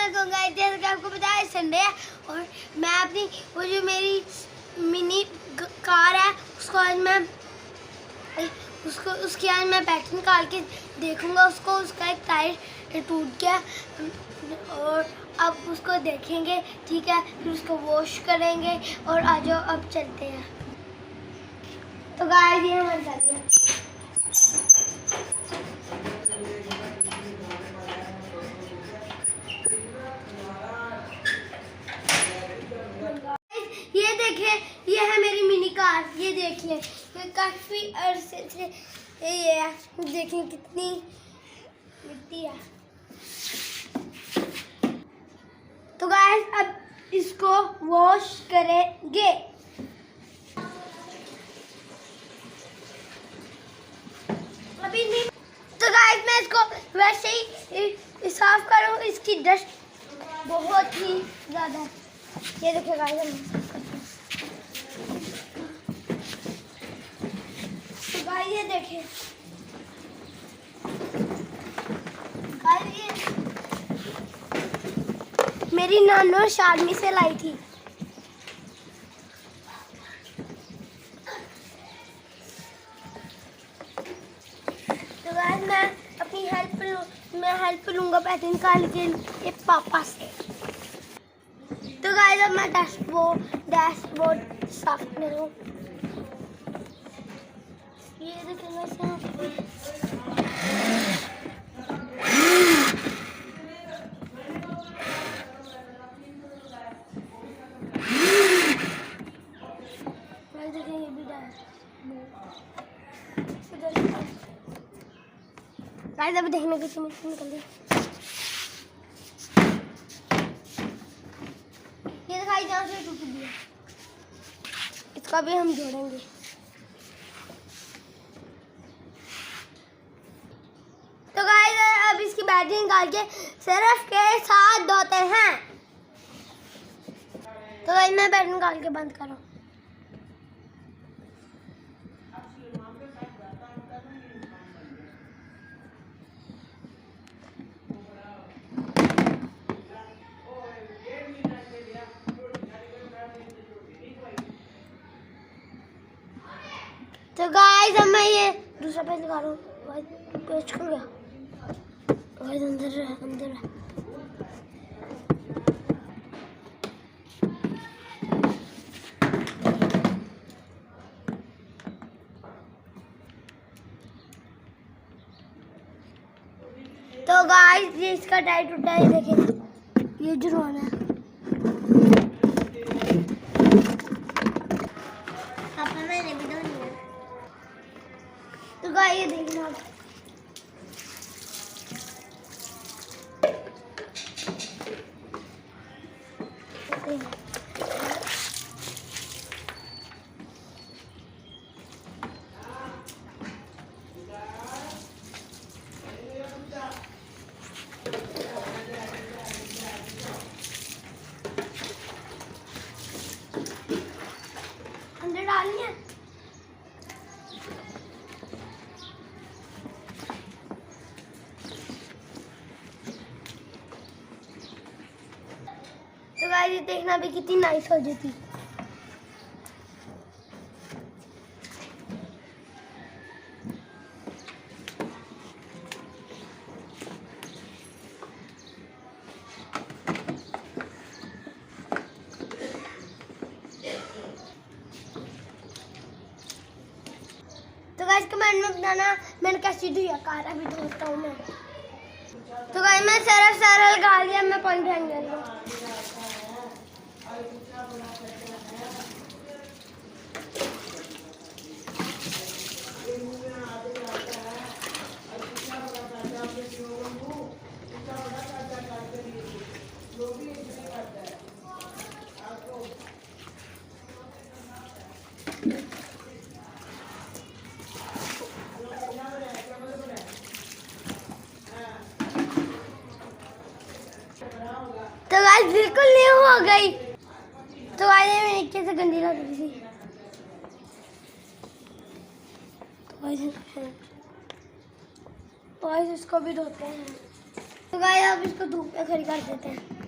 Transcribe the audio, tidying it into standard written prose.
वालेकुम गाइस, जैसे कि आपको पता है संडे है और मैं अपनी वो जो मेरी मिनी कार है उसको आज मैं उसकी आज मैं बैटरी निकाल के देखूंगा उसको। उसका एक टायर टूट गया और अब उसको देखेंगे, ठीक है, फिर उसको वॉश करेंगे और आ जाओ अब चलते हैं। तो गाइस ये हमारी गाड़ी है। ये देखिए, ये है मेरी मिनी कार, ये देखिए, ये काफी अरसे से ये है, देखिए कितनी मिट्टी है। तो गाइस अब इसको वॉश करेंगे। अभी नहीं। तो गाइस मैं इसको वैसे ही साफ करूँ, इसकी डस्ट बहुत ही ज्यादा है। ये देखिए गाइस, तो गाइस ये देखिए गाइस, ये मेरी नानो शादी से लाई थी। तो गाइस मैं अपनी हेल्प लूंगा पैसे निकालने के लिए पापा से। तो गाइस अब मैं डैशबोर्ड साफ करूँ। ये देखिए ये भी गाइस अभी देखने की चीज निकल गई। ये दिखाई जहाँ से टूट गया, इसका भी हम जोड़ेंगे। तो गाइस अब इसकी बैटरी निकाल के सरफ के साथ धोते हैं। तो गाइस मैं बैटरी निकाल के बंद करूँ। तो गाइस अब मैं ये दूसरा पेज लगा रहा हूँ। पेज खुल गया, गाइस अंदर है। तो गाइस ये इसका टायर टूटा है, देखिए ये जुर्माना है। पापा मैंने भी धो लिया। तो गाइस ये देखना, अंदर डालनी है। तो गाइस ये देखना भी कितनी नाइस हो जाती। तो गाइस कमेंट में बताना मैंने कैसी धोई है कार। अभी धोता हूँ मैं। तो गाइस मैं सरफ सारा लगा लिया, मैं पानी फेंक दूंगा। तो गाइस बिल्कुल नहीं हो गई। तो गाइस ये नीचे से गंदी लग रही थी। तो गाइस इसको भी धोते हैं। तो गाइस अब इसको धूप में खड़ी कर देते हैं।